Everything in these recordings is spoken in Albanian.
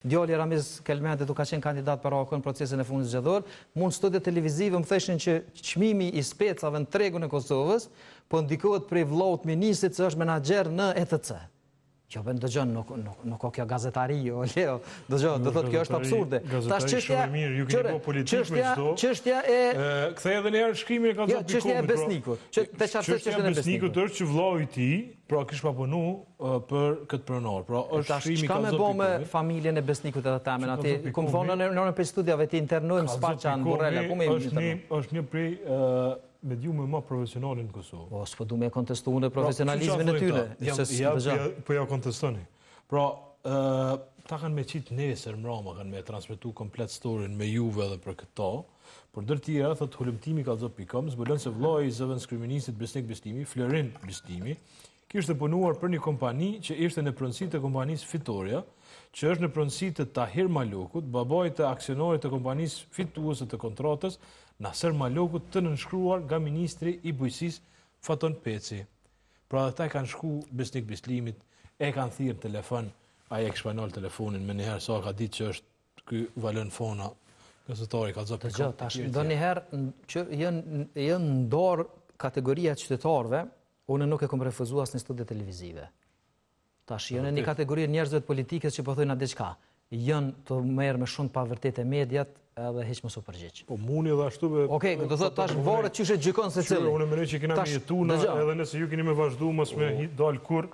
Djali Ramiz Kelmeti ka qenë kandidat për AKO në procesin e fundit zgjedhor, mund studiet televizive më theshin që çmimi i specave në tregun e Kosovës po ndikohet prej vllaut ministrit që është menaxher në ETC. Jo, ben dëgjon, nuk ka kjo gazetari, jo, Leo. Dëgjon, do thotë kjo është absurde. Tash çështja ju keni bë politikë me çdo. Çështja e kthej edhe një herë shkrimin e ka zonë. Çështja e Besnikut. Çështja e Besnikut është që vllau i tij, pra kish pa punu për këtë pronor. Pra është shkrimi ka zonë. Çka më bë me familjen e Besnikut edhe tamen aty. Kum thonë në orën për studiave të internojmë Spaçan, Borrella, ku më është një prej mediume më profesionale në Kosovë. Po, s'po du me kontestu unë profesionalizmin e tyre. Po ja kontestoni. Pra, ta kanë me qitë nesër mrama, kanë me transmitu komplet storyn me juve dhe për këto, por dër tjera, thot hulumtimi.com, zbulon se vllai i zëvendës kryeministit Besnik Beslimi, Florin Beslimi, kishte punuar për një kompani që ishte në pronësi të kompanisë Fitoria, që është në pronësi të Tahir Malokut, babait të aksionorit të kompanisë fituese të kontratës, Nasser Malokut, të nënshkruar nga ministri i bujqësisë Faton Peci. Pra ata kanë shku Besnik Beslimit, e kanë thirrë në telefon, ai e kishpanol telefonin me njëherë sa ka ditë që është ky Valën Fona, gazetari ka zotë. Tash ndonjëherë që janë ndor kategoria të qytetarëve, unë nuk e kam refuzuar asnjë studi televizive. Tash janë një kategori njerëzve të politikës që po thojnë atë diçka. Janë të merr me shumë pa vërtetë mediat edhe hiç mos u përgjigj. Po muni edhe ashtu be. Okej, do thotë tash varet çysh e gjykon secili. Unë mendoj që kena me jetuna edhe nëse ju keni më vazhduar mos me dal kur,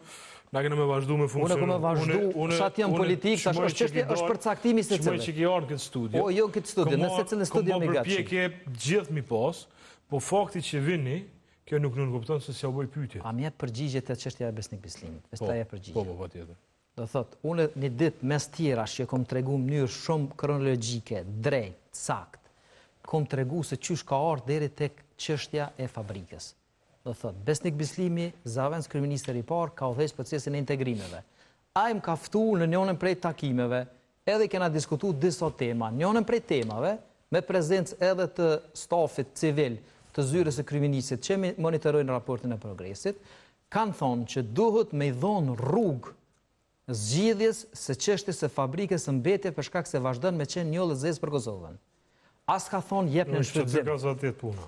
na kena më vazhduar me funksionin. Unë kam vazhduar, fshat jam politik, tash është çështje është përcaktimi i secilit. Çfarë që ke ardhur këtë studio? Po jo këtë studio, në secilin studio me gatshëm. Po përpjekje gjithë mi pas, po fakti që vini, kjo nuk kupton se s'ja bëj pyetje. A më jep përgjigje te çështja e Besnik Beslimit? Pastaj e përgjigje. Po patjetër. Do thot, unë një ditë mes tjerash që kom tregu në mënyrë shumë kronologjike, drejt, sakt, kom tregu se çysh ka ardhur deri tek çështja e fabrikës. Do thot, Besnik Beslimi, zëvendës kryeministri i parë, ka udhëheq procesin e integrimeve. Ai më ka ftuar në njërin prej takimeve, edhe kena diskutuar disa tema. Njërin prej temave me prezencë edhe të stafit civil të zyrës së kryeministit që monitorojnë raportin e progresit, kanë thonë që duhet me i dhonë rrugë zgjidhjes së çështjes së fabrikës së mbetje për shkak se vazhdon me qenë një lëzes për Kosovën. As ka thonë jep në shfrytëzim.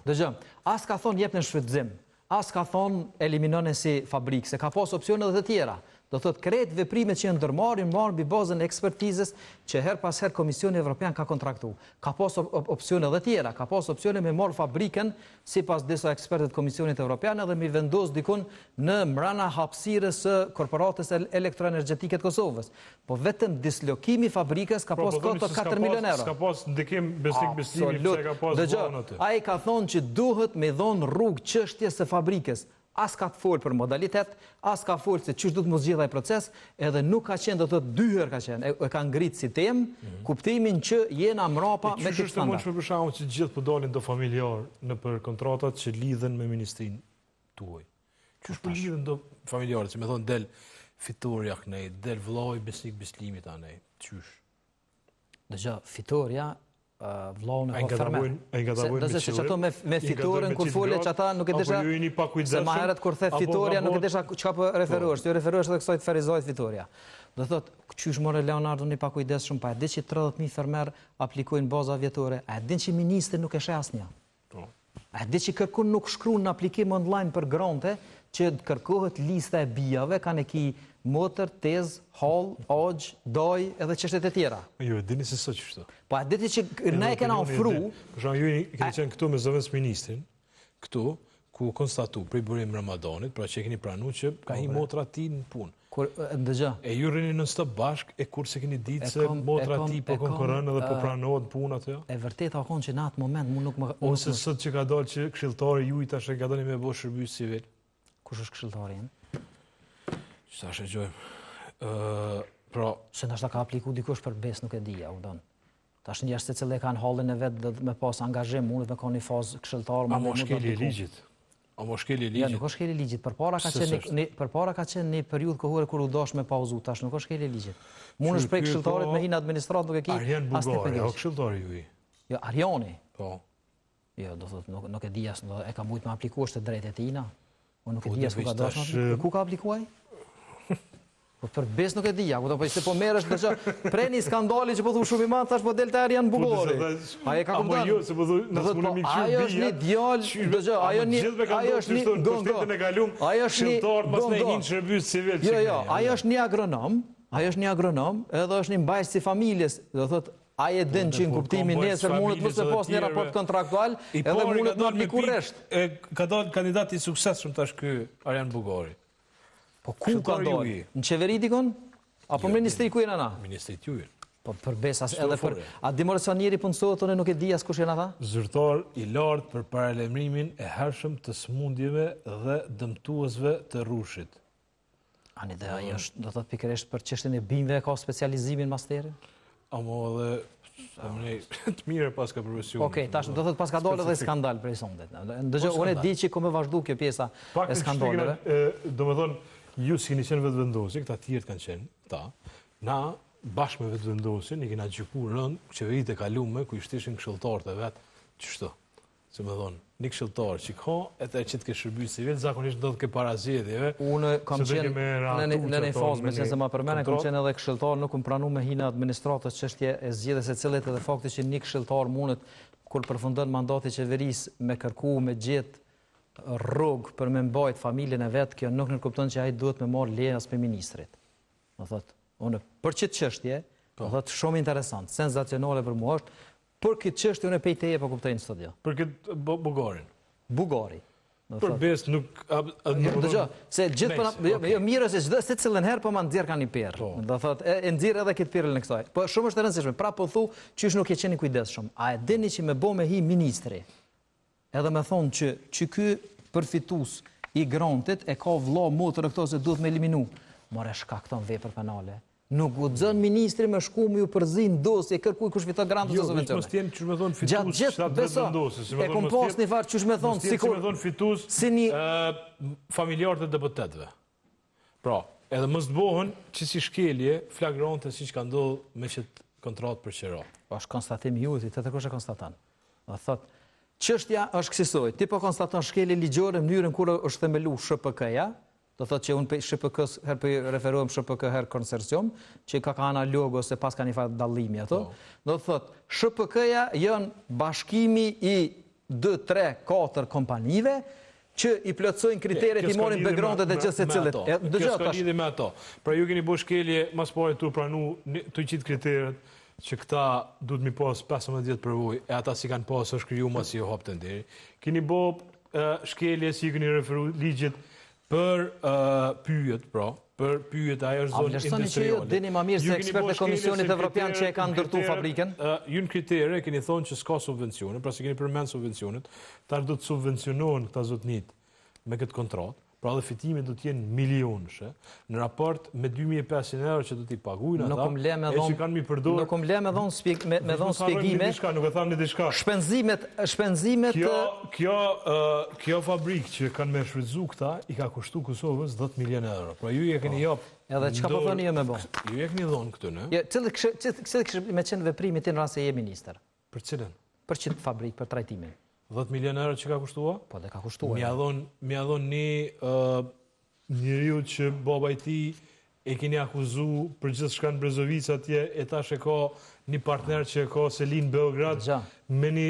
Dëgjoj, as ka thonë jep në shfrytëzim. As ka thonë eliminon si fabrikë, se ka pas opsione edhe të tjera. Do thot krejt veprimet që janë ndërmarrin marrin mbi bazën e ekspertizës që her pas her Komisioni Evropian ka kontraktuar. Ka pas opsione edhe tjera, ka pas opsione me marr fabrikën sipas disa ekspertëve të Komisionit Evropian edhe mi vendos dikun në mbrana hapësirës së korporatës elektroenergjetike të Kosovës. Po vetëm dislokimi i fabrikës ka pas kosto 4 milionë euro. Ka pas ndikim Besnik Beslimi pse ka pas vonë aty. Ai ka thonë që duhet me dhon rrugë çështjes së fabrikës. As ka të folë për modalitet, as ka folë se çysh duhet mos gjitha i proces, edhe nuk ka qenë, do të dyher ka qenë, e ka ngritë si temë, kuptimin që jena mrapa me këtë standard. Çysh është mund për shkakun që gjithë po dalin do familjar në për kontratat që lidhen me ministrinë tuaj. Çysh po lidhen do familjarët, që më thon del Fitoria kënej, del vllai Besnik Beslimit anej. Çysh? Dëgjoj, Fitoria vllaun e fermer. Ai gatabojnë. Do të thotë ato me Fitorën kur folë çata nuk e desha. Se më herët kur the Fitoria nuk e desha çka po referohesh. Ti referohesh edhe kësaj të Ferizoit Fitoria. Do thotë çysh more Leonardo një pakujdesshëm pa e di që 30.000 fermer aplikojnë baza vjetore. A e din që ministri nuk e sheh asnjë? Po. A e di që kërkon nuk shkruan në aplikim online për grante që kërkohet lista e bijave kanë ki motor, tez, hall, agj, doj edhe çështjet e tjera. Jo, e dini se sa çështë. Po a diti që ne kena ofruar, për shembull ju keni qenë këtu me zëvendës ministrin, këtu ku konstatu për burim Ramadanit, pra që keni pranuar që ka një motra ti në punë. Kur dëgjoj. E ju rrini në stop bashk e kurse keni ditë se motra ti po konkurron edhe po pranohet punë atë. E vërtetë akon që në atë moment mu nuk më ose sot që ka dalë që këshilltari juaj tash e ka dhënë me bosh shërbim civil. Kush është këshilltari? Sa shëgjojmë. Pra... Se nështë ka apliku dikush për bes, nuk e dija, u donë. Tash një se cilë e kanë hallin e vetë dhe me pas angazhim, unë me ka një fazë këshilltarë. A mo shkeli ligjit? A mo shkeli ligjit? Ja, nuk o shkeli ligjit. Përpara ka qenë një periudhë kohore kur u dash me pauzu, tash nuk o shkeli ligjit. Mund është prej këshilltarit me hinë administrat nuk e ki. Arjen Bugari, o këshilltari ju i? Jo, Arjani. Po. Jo, do thot, nuk e dija, e ka mujtë me apliku është të drejt e tina. Unë nuk e dija s'ku ka dashnë. Ku ka aplikuaj? Po për bes nuk e di, ja, po se po merresh prej një skandali që po thu shumë i madh, tash po del te Arjan Bugori. Ai ka kuptuar. Jo, se po thu, na smunë mi qyr. Ajo është një djalë, dëgjoj, ajo është një pushtetën e kalum. Ajo është një pas ne një shërbys civil. Jo, ajo është një agronom, edhe është një mbajtës i familjes, do thotë ai e din që në kuptimin nesër mundet mos të pas një raport kontraktual, edhe mundet të apliku rresht. Ka dalë kandidat i suksesshëm tash ky Arjan Bugori. Po ku ka dalë? Në qeveri dikon? Apo në ministri ku jena na? Ministri juaj. Po përbes edhe për a dimorcionieri punësohet tonë nuk e di as kush janë ata? Zyrtar i lartë për paralajmërimin e hershëm të smundjeve dhe dëmtuesve të rrushit. Ani dhe ajo është, do thotë pikërisht për çështjen e bimëve ka specializimin masterin? Amo edhe të mirë pas ka profesion. Okej, tash do thotë pas ka dalë edhe skandal prej sondet. Ndërsa unë e di që ku më vazhdu kjo pjesa e skandaleve. Domethënë ju s'keni qenë vetëvendosur, këta tjerë kanë qenë, ta. Na bashkë me vetëvendosin i kena gjykuar rënd qeveritë e kaluame ku ishin këshilltarët e vet, ç'shto. Se më thon, një këshilltar që ka edhe që të ke shërbyer civil zakonisht do të ke parazgjedhjeve. Unë kam qenë në një fazë me që se ma përmene, kam qenë edhe këshilltar, nuk më pranu me hina administratës çështje e zgjedhjes së cilit edhe fakti që një këshilltar mundet kur përfundon mandati qeverisë me kërku me gjetë rrugë për me mbajt familjen e vet, kjo nuk nënkupton që ai duhet me marrë leje as me ministrit. Do thotë, unë për çet çështje, do thotë shumë interesant, senzacionale për mua është, për këtë çështje unë pejteje po kuptoj në studio. Për këtë Bugorin. Bugori. Për bes nuk dëgjoj, se gjithë jo mirë se çdo secilën herë po ma nxjerr kanë një perr. Do thotë e nxjerr edhe këtë perrën e kësaj. Po shumë është e rëndësishme. Pra po thu qysh nuk e qeni kujdesshëm. A e dini që me bë me hi ministri? Edhe me thonë që ky përfitus i grantit e ka vlla motër e këto se duhet me eliminu. More shkakton vepër penale. Nuk guxon ministri me shku me ju përzin dosje kërkuj kush fiton grantë ose subvencione. Jo, mos tien çu më thon fitus, sa vendosës. E kom pas një far çu më thon sikur më thon fitus si një familjar të deputetëve. Pra, edhe mos të bëhen që si shkelje flagrante siç ka ndodhur me çet kontratë për qira. Po është konstatim i jutit, të kush e konstaton. Do thotë çështja është kësaj. Ti po konstaton shkelje ligjore në mënyrën kur është themeluar SHPK-ja. Do thotë që unë pe SHPK-s herë po referohem SHPK herë konsorcium, që ka analogo se pas ka një fat dallimi ato. Do thotë SHPK-ja janë bashkimi i 2, 3, 4 kompanive që i plotësojnë kriteret i morin backgroundet e gjithë secilit. Dëgjoj tash. Kjo lidhje me ato. Pra ju keni bërë shkelje mas pari tu pranu të gjithë kriteret që këta duhet mi pas 15 vjet përvojë, e ata si kanë pas është kriju mas i hapten deri. Keni bërë shkelje si keni referu ligjit për pyjet, pra, për pyjet ajo është zonë industriale. Që ju dini më mirë se ekspertë e Komisionit Evropian që e kanë ndërtuar fabrikën. Ju në kritere keni thonë që s'ka subvencione, pra se keni përmend subvencionet, tash do të subvencionohen këta zotnit me këtë kontratë. Pra dhe fitimet do t'jenë milionëshe, në raport me 2.500 euro që do t'i pagujnë ata, e që kanë mi përdojnë... Nuk më le me dhonë spjegime, nuk e thamë një diçka. Shpenzimet... Kjo fabrikë që kanë me shfrytzu këta, i ka kushtu Kosovës 10 milion euro. Pra ju e keni japë... Edhe që ka po thoni jo me bo? Ju e keni dhonë këtë, në? Cëllë kështë me qenë veprimi ti në rrasë e je minister? Për cilën? Për qëtë fabrikë, për trajtimin. 10 milion euro që ka kushtua? Po dhe ka kushtua. Mi adhon një njeriu që baba i ti e keni akuzu për gjithë shkanë Brezovic atje, e tash e ka një partner që e ka Selin Beograd, me një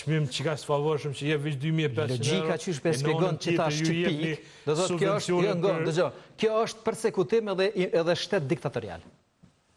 qmim që ka sfavorshëm që je veç 2.500 euro. Logika që shpe spjegon që ta shqipik, kjo është persekutim edhe shtet diktatorial.